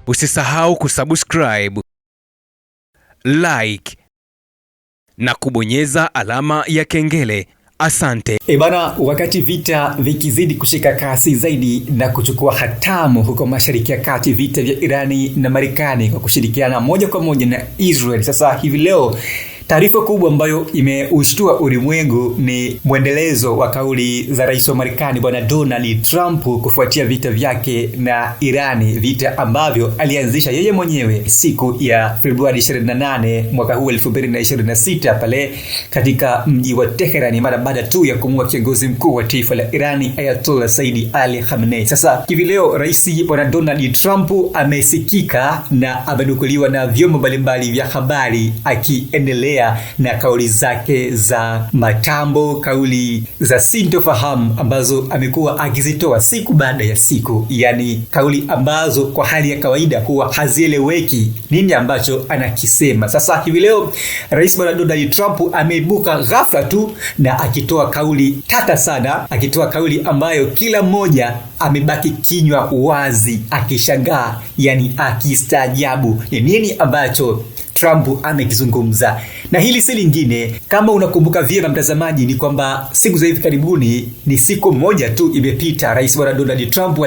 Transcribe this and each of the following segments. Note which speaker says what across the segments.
Speaker 1: Usisahau kusubscribe, like na kubonyeza alama ya kengele. Asante.
Speaker 2: Bana, wakati vita vikizidi kushika kasi zaidi na kuchukua hatamu huko Mashariki ya Kati, vita vya Irani na Marekani kwa kushirikiana moja kwa moja na Israel. Sasa hivi leo taarifa kubwa ambayo imeushtua ulimwengu ni mwendelezo wa kauli za rais wa Marekani Bwana Donald Trump kufuatia vita vyake na Irani, vita ambavyo alianzisha yeye mwenyewe siku ya Februari 28 mwaka huu 2026 pale katika mji wa Tehran, mara baada tu ya kumua kiongozi mkuu wa taifa la Irani Ayatollah Said Ali Khamenei. Sasa hivi leo rais Bwana Donald Trump amesikika na amenukuliwa na vyombo mbalimbali vya habari akiendelea na kauli zake za matambo, kauli za sintofahamu ambazo amekuwa akizitoa siku baada ya siku, yani kauli ambazo kwa hali ya kawaida huwa hazieleweki nini ambacho anakisema. Sasa hivi leo rais Bwana Donald Trump ameibuka ghafla tu na akitoa kauli tata sana, akitoa kauli ambayo kila mmoja amebaki kinywa wazi akishangaa, yani akistaajabu ni nini ambacho Trump amekizungumza. Na hili si lingine, kama unakumbuka vyema mtazamaji, ni kwamba siku za hivi karibuni, ni siku moja tu imepita, rais Bwana Donald Trump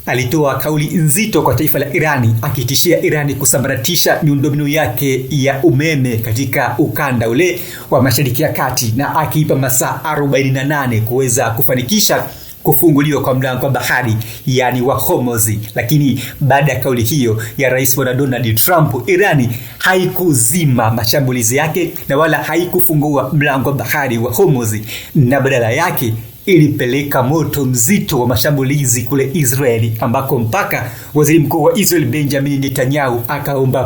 Speaker 2: alitoa kauli nzito kwa taifa la Irani, akitishia Irani kusambaratisha miundombinu yake ya umeme katika ukanda ule wa Mashariki ya Kati, na akiipa masaa 48 kuweza kufanikisha kufunguliwa kwa mlango wa bahari, yani wa Hormuz. Lakini baada ya kauli hiyo ya rais Bwana Donald Trump, Irani haikuzima mashambulizi yake na wala haikufungua mlango wa bahari wa Hormuz, na badala yake ilipeleka moto mzito wa mashambulizi kule Israeli, ambako mpaka waziri mkuu wa Israel Benjamin Netanyahu akaomba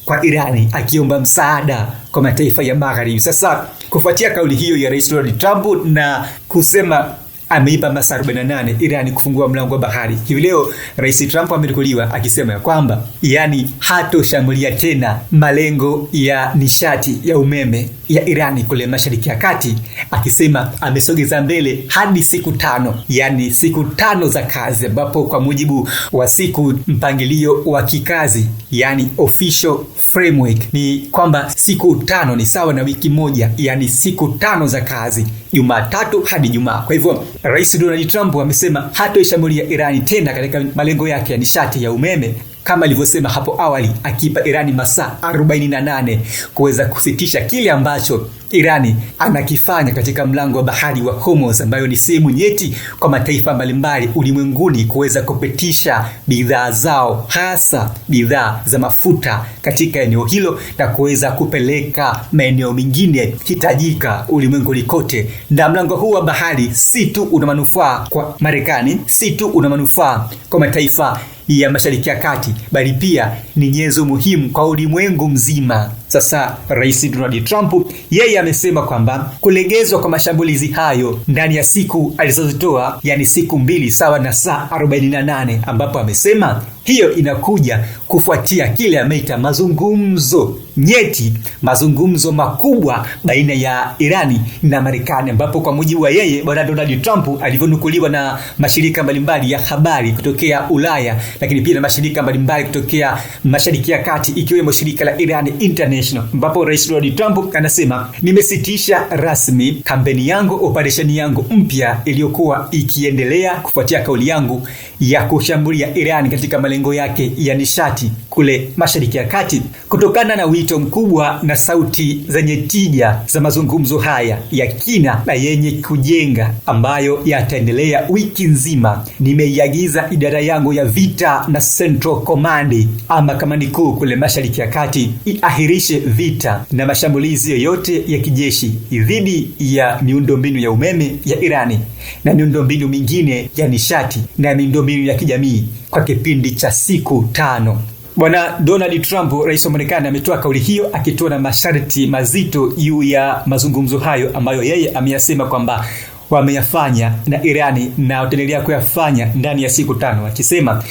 Speaker 2: kwa Irani, akiomba msaada kwa mataifa ya Magharibi. Sasa kufuatia kauli hiyo ya rais Donald Trump na kusema ameipa masaa 48 Irani kufungua mlango wa bahari, hivi leo rais Trump amenukuliwa akisema ya kwamba yani hatoshambulia tena malengo ya nishati ya umeme ya Irani kule Mashariki ya Kati, akisema amesogeza mbele hadi siku 5, yani siku 5 za kazi, ambapo kwa mujibu wa siku mpangilio wa kikazi, yani official framework, ni kwamba siku 5 ni sawa na wiki moja, yani siku 5 za kazi, Jumatatu hadi Ijumaa. Kwa hivyo rais Donald Trump amesema hatoishambulia Irani tena katika malengo yake ya nishati ya umeme kama alivyosema hapo awali, akipa Irani masaa 48 kuweza kusitisha kile ambacho Irani anakifanya katika mlango wa bahari wa Hormuz, ambayo ni sehemu nyeti kwa mataifa mbalimbali ulimwenguni kuweza kupitisha bidhaa zao, hasa bidhaa za mafuta katika eneo hilo na kuweza kupeleka maeneo mengine hitajika ulimwenguni kote. Na mlango huu wa bahari si tu una manufaa kwa Marekani, si tu una manufaa kwa mataifa ya Mashariki ya Kati, bali pia ni nyenzo muhimu kwa ulimwengu mzima. Sasa rais Donald Trump yeye amesema kwamba kulegezwa kwa mashambulizi hayo ndani ya siku alizozitoa, yani siku 2 sawa na saa 48, ambapo amesema hiyo inakuja kufuatia kile ameita mazungumzo nyeti, mazungumzo makubwa baina ya Irani na Marekani, ambapo kwa mujibu wa yeye Bwana Donald Trump alivyonukuliwa na mashirika mbalimbali ya habari kutokea Ulaya, lakini pia na mashirika mbalimbali kutokea Mashariki ya Kati, ikiwemo shirika la Iran International, ambapo rais Donald Trump anasema, nimesitisha rasmi kampeni yangu, operesheni yangu mpya iliyokuwa ikiendelea kufuatia kauli yangu ya kushambulia Iran katika malengo yake ya nishati kule Mashariki ya Kati. Kutokana na wito mkubwa na sauti zenye tija za mazungumzo haya ya kina na yenye kujenga ambayo yataendelea wiki nzima, nimeiagiza idara yangu ya vita na Central Command ama kamandi kuu kule Mashariki ya Kati iahirishe vita na mashambulizi yoyote ya kijeshi dhidi ya miundombinu ya umeme ya Irani na miundombinu mingine ya nishati na miundombinu ya kijamii kwa kipindi cha siku 5. Bwana Donald Trump, rais wa Marekani, ametoa kauli hiyo akitoa na masharti mazito juu ya mazungumzo hayo ambayo yeye ameyasema kwamba wameyafanya na Irani na wataendelea kuyafanya ndani ya siku 5, akisema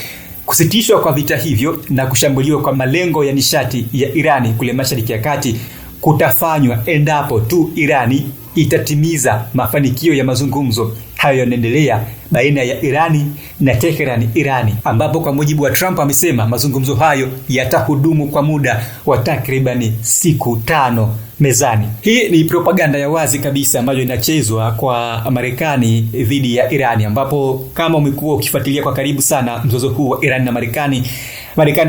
Speaker 2: kusitishwa kwa vita hivyo na kushambuliwa kwa malengo ya nishati ya Irani kule Mashariki ya Kati kutafanywa endapo tu Irani itatimiza mafanikio ya mazungumzo hayo yanaendelea baina ya Irani na Tehran Irani, ambapo kwa mujibu wa Trump amesema mazungumzo hayo yatahudumu kwa muda wa takribani siku 5 mezani. Hii ni propaganda ya wazi kabisa ambayo inachezwa kwa Marekani dhidi ya Irani, ambapo kama umekuwa ukifuatilia kwa karibu sana mzozo huu wa Irani na Marekani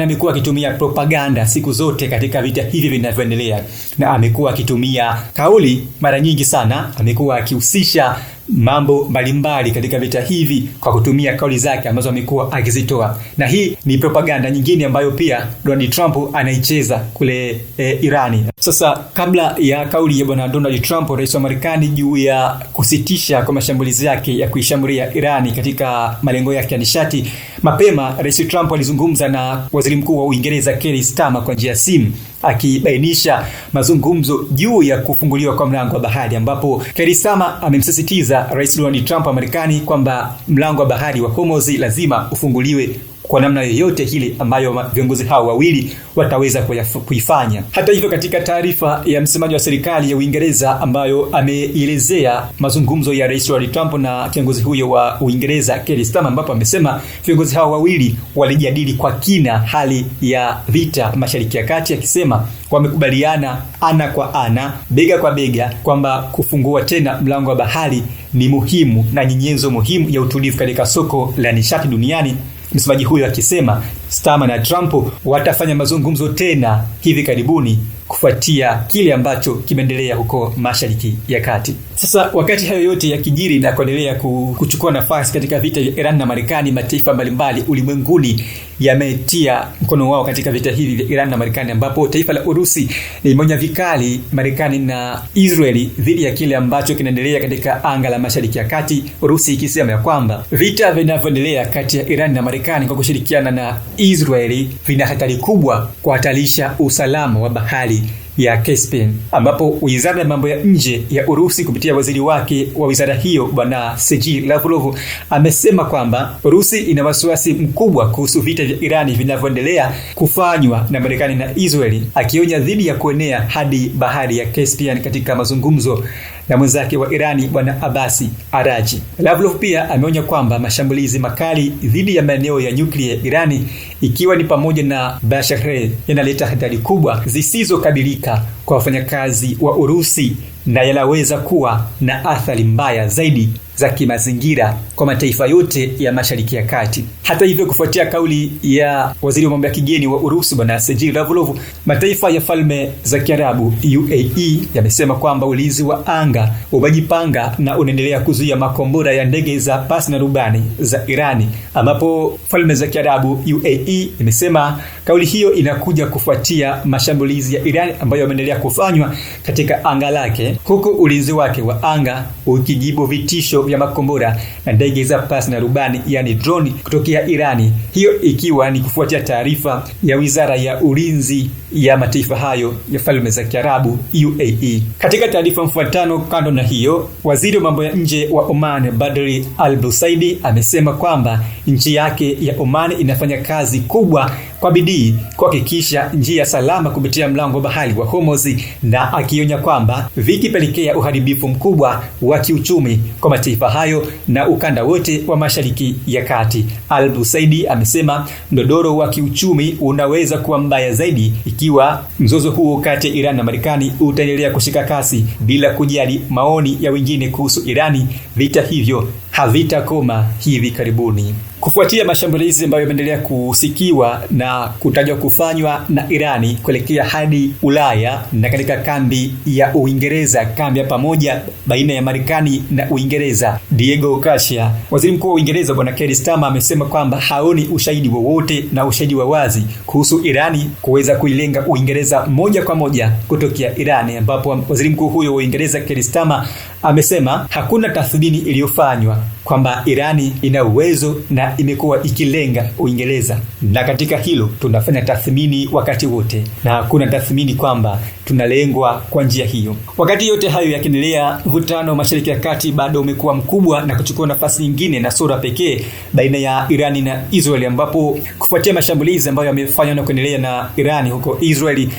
Speaker 2: amekuwa akitumia propaganda siku zote katika vita hivi vinavyoendelea, na amekuwa akitumia kauli mara nyingi sana, amekuwa akihusisha mambo mbalimbali katika vita hivi kwa kutumia kauli zake ambazo amekuwa akizitoa, na hii ni propaganda nyingine ambayo pia Donald Trump anaicheza kule Irani. Sasa kabla ya kauli ya bwana Donald Trump, rais wa Marekani, juu ya kusitisha kwa mashambulizi yake ya kuishambulia Irani katika malengo yake ya nishati, mapema rais Trump alizungumza na waziri mkuu wa Uingereza Keir Starmer kwa njia ya simu, akibainisha mazungumzo juu ya kufunguliwa kwa mlango wa bahari, ambapo Keir Starmer amemsisitiza rais Donald Trump wa Marekani kwamba mlango wa bahari wa Hormuz lazima ufunguliwe kwa namna yoyote ile ambayo viongozi hao wawili wataweza kuifanya. Hata hivyo, katika taarifa ya msemaji wa serikali ya Uingereza ambayo ameelezea mazungumzo ya rais Donald Trump na kiongozi huyo wa Uingereza Keir Starmer, ambapo amesema viongozi hao wawili walijadili kwa kina hali ya vita Mashariki ya Kati, akisema wamekubaliana ana kwa ana, bega kwa bega, kwamba kufungua tena mlango wa bahari ni muhimu na nyenzo muhimu ya utulivu katika soko la nishati duniani. Msemaji huyo akisema Starmer na Trump watafanya mazungumzo tena hivi karibuni kufuatia kile ambacho kimeendelea huko Mashariki ya Kati. Sasa wakati hayo yote yakijiri na kuendelea kuchukua nafasi katika vita vya Iran na Marekani, mataifa mbalimbali ulimwenguni yametia mkono wao katika vita hivi vya Iran na Marekani, ambapo taifa la Urusi limeonya vikali Marekani na Israeli dhidi ya kile ambacho kinaendelea katika anga la Mashariki ya Kati, Urusi ikisema ya kwamba vita vinavyoendelea kati ya Iran na Marekani kwa kushirikiana na Israeli vina hatari kubwa kuhatarisha usalama wa bahari ya Caspian, ambapo wizara ya mambo ya nje ya Urusi kupitia waziri wake wa wizara hiyo bwana Sergei Lavrov amesema kwamba Urusi ina wasiwasi mkubwa kuhusu vita vya Irani vinavyoendelea kufanywa na Marekani na Israeli, akionya dhidi ya kuenea hadi bahari ya Caspian katika mazungumzo na mwenzake wa Irani bwana Abbas Araghchi. Lavrov pia ameonya kwamba mashambulizi makali dhidi ya maeneo ya nyuklia ya Irani, ikiwa ni pamoja na Bashahr, yanaleta hatari kubwa zisizokabilika kwa wafanyakazi wa Urusi na yanaweza kuwa na athari mbaya zaidi za kimazingira kwa mataifa yote ya Mashariki ya Kati. Hata hivyo, kufuatia kauli ya waziri wa mambo ya kigeni wa Urusi bwana Sergei Lavrov, mataifa ya Falme za Kiarabu UAE yamesema kwamba ulinzi wa anga umejipanga na unaendelea kuzuia makombora ya ndege za pasi na rubani za Irani, ambapo Falme za Kiarabu UAE imesema kauli hiyo inakuja kufuatia mashambulizi ya Irani ambayo yameendelea kufanywa katika anga lake, huku ulinzi wake wa anga ukijibu vitisho vya makombora na ndege za pasi na rubani yani drone kutokea Irani, hiyo ikiwa ni kufuatia taarifa ya wizara ya ulinzi ya mataifa hayo ya Falme za Kiarabu UAE. Katika taarifa mfuatano kando na hiyo, waziri wa mambo ya nje wa Oman Badri Al-Busaidi amesema kwamba nchi yake ya Oman inafanya kazi kubwa kwa bidii kuhakikisha njia salama kupitia mlango wa bahari wa Hormuz, na akionya kwamba vikipelekea uharibifu mkubwa wa kiuchumi kwa mataifa hayo na ukanda wote wa Mashariki ya Kati. Al-Busaidi amesema mdodoro wa kiuchumi unaweza kuwa mbaya zaidi ikiwa mzozo huo kati ya Iran na Marekani utaendelea kushika kasi bila kujali maoni ya wengine kuhusu Irani. Vita hivyo havitakoma hivi karibuni. Kufuatia mashambulizi ambayo yameendelea kusikiwa na kutajwa kufanywa na Irani kuelekea hadi Ulaya na katika kambi ya Uingereza, kambi ya pamoja baina ya Marekani na Uingereza, Diego Garcia, waziri mkuu wa Uingereza bwana Keir Starmer amesema kwamba haoni ushahidi wowote na ushahidi wa wazi kuhusu Irani kuweza kuilenga Uingereza moja kwa moja kutokea Irani, ambapo waziri mkuu huyo wa Uingereza Keir Starmer amesema hakuna tathmini iliyofanywa kwamba Irani ina uwezo na imekuwa ikilenga Uingereza, na katika hilo tunafanya tathmini wakati wote na hakuna tathmini kwamba tunalengwa kwa njia hiyo. Wakati yote hayo yakiendelea, mvutano Mashariki ya Kati bado umekuwa mkubwa na kuchukua nafasi nyingine na sura pekee baina ya Irani na Israeli, ambapo kufuatia mashambulizi ambayo yamefanywa na kuendelea na Irani huko Israeli,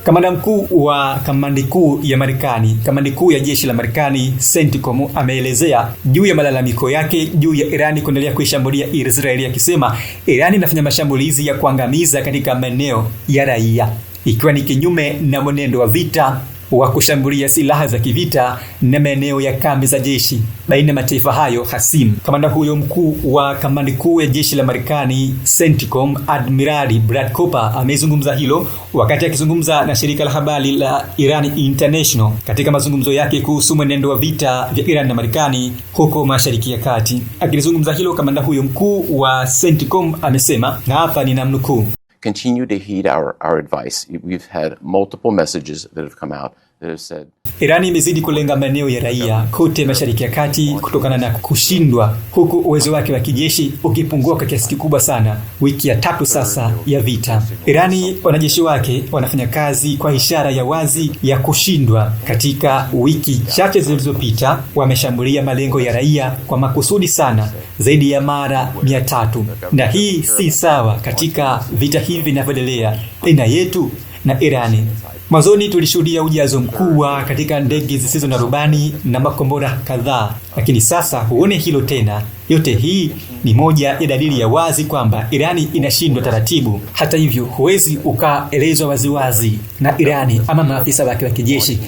Speaker 2: Kamanda mkuu wa kamandi kuu ya Marekani, kamandi kuu ya jeshi la Marekani CENTCOM, ameelezea juu ya malalamiko yake juu ya Irani kuendelea kuishambulia Israeli, akisema Irani inafanya mashambulizi ya kuangamiza katika maeneo ya raia, ikiwa ni kinyume na mwenendo wa vita wa kushambulia silaha za kivita na maeneo ya kambi za jeshi baina ya mataifa hayo hasimu. Kamanda huyo mkuu wa kamandi kuu ya jeshi la Marekani CENTCOM, Admirali Brad Cooper, amezungumza hilo wakati akizungumza na shirika la habari la Iran International katika mazungumzo yake kuhusu mwenendo wa vita vya Iran na Marekani huko Mashariki ya Kati. Akizungumza hilo, kamanda huyo mkuu wa CENTCOM amesema, na hapa ninamnukuu:
Speaker 3: Continue to heed our advice. We've had multiple messages that have come out that have said
Speaker 2: Irani imezidi kulenga maeneo ya raia kote Mashariki ya Kati kutokana na kushindwa, huku uwezo wake wa kijeshi ukipungua kwa kiasi kikubwa sana wiki ya 3 sasa ya vita. Irani, wanajeshi wake wanafanya kazi kwa ishara ya wazi ya kushindwa. Katika wiki chache zilizopita wameshambulia malengo ya raia kwa makusudi sana zaidi ya mara 300, na hii si sawa katika vita hivi vinavyoendelea baina yetu na Irani. Mwanzoni tulishuhudia ujazo mkubwa katika ndege zisizo na rubani na makombora kadhaa, lakini sasa huone hilo tena. Yote hii ni moja ya dalili ya wazi kwamba Irani inashindwa taratibu. Hata hivyo, huwezi ukaelezwa waziwazi na Irani ama maafisa wake wa kijeshi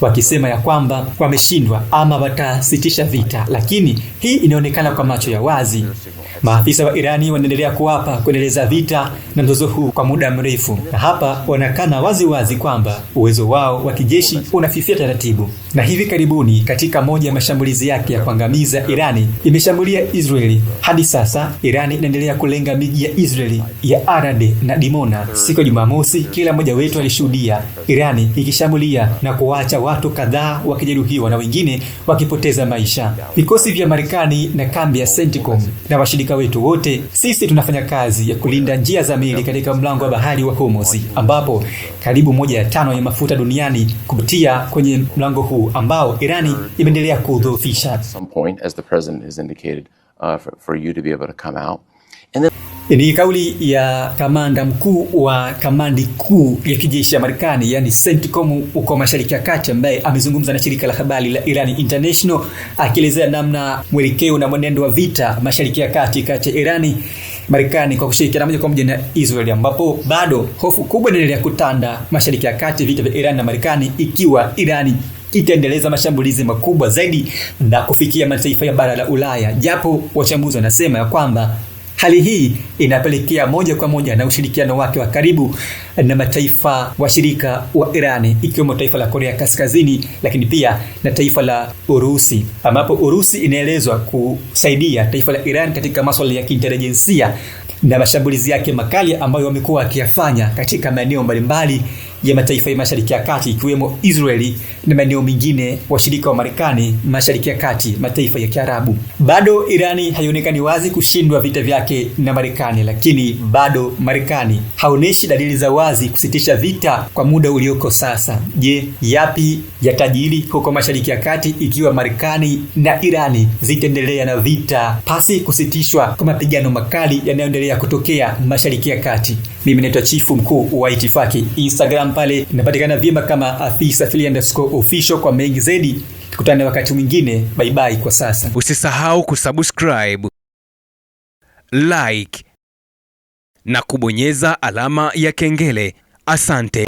Speaker 2: wakisema ya kwamba wameshindwa ama watasitisha vita, lakini hii inaonekana kwa macho ya wazi. Maafisa wa Irani wanaendelea kuapa kuendeleza vita na mzozo huu kwa muda mrefu, na hapa wanakana wazi kwamba uwezo wao wa kijeshi unafifia taratibu. Na hivi karibuni katika moja ya mashambulizi yake ya kuangamiza, Irani imeshambulia Israeli. Hadi sasa Irani inaendelea kulenga miji ya Israeli ya Arade na Dimona. Siku ya Jumamosi, kila mmoja wetu alishuhudia Irani ikishambulia na kuacha watu kadhaa wakijeruhiwa na wengine wakipoteza maisha. Vikosi vya Marekani na kambi ya CENTCOM na washirika wetu wote, sisi tunafanya kazi ya kulinda njia za meli katika mlango wa bahari wa Hormuz, ambapo karibu 1/5 ya mafuta duniani kupitia kwenye mlango huu ambao Irani imeendelea kudhoofisha. Ni kauli ya kamanda mkuu wa kamandi kuu ya kijeshi ya Marekani, yani CENTCOM, uko Mashariki ya Kati, ambaye amezungumza na shirika la habari la Iran International akielezea namna mwelekeo na mwenendo wa vita Mashariki ya Kati kati ya Irani Marekani kwa kushirikiana moja kwa moja na Israeli, ambapo bado hofu kubwa inaendelea kutanda Mashariki ya Kati, vita vya Iran na Marekani, ikiwa Irani itaendeleza mashambulizi makubwa zaidi na kufikia mataifa ya bara la Ulaya, japo wachambuzi wanasema ya kwamba hali hii inapelekea moja kwa moja na ushirikiano wake wa karibu na mataifa washirika wa Irani, ikiwemo taifa la Korea Kaskazini, lakini pia na taifa la Urusi, ambapo Urusi inaelezwa kusaidia taifa la Iran katika masuala ya kiintelijensia na mashambulizi yake makali ambayo wamekuwa wakiyafanya katika maeneo mbalimbali ya mataifa ya Mashariki ya Kati, ikiwemo Israeli na maeneo mengine washirika wa Marekani Mashariki ya Kati, mataifa ya Kiarabu. Bado Irani haionekani wazi kushindwa vita vyake na Marekani, lakini bado Marekani haoneshi dalili za wazi kusitisha vita kwa muda ulioko sasa. Je, yapi yatajiri huko Mashariki ya Kati ikiwa Marekani na Irani zitaendelea na vita pasi kusitishwa kwa mapigano makali yanayoendelea kutokea Mashariki ya Kati? Mimi naitwa Chifu Mkuu wa Itifaki. Instagram pale inapatikana vyema kama @afisa_official kwa mengi zaidi. Tukutane wakati mwingine. Bye bye kwa sasa.
Speaker 1: Usisahau kusubscribe, like na kubonyeza alama ya kengele. Asante.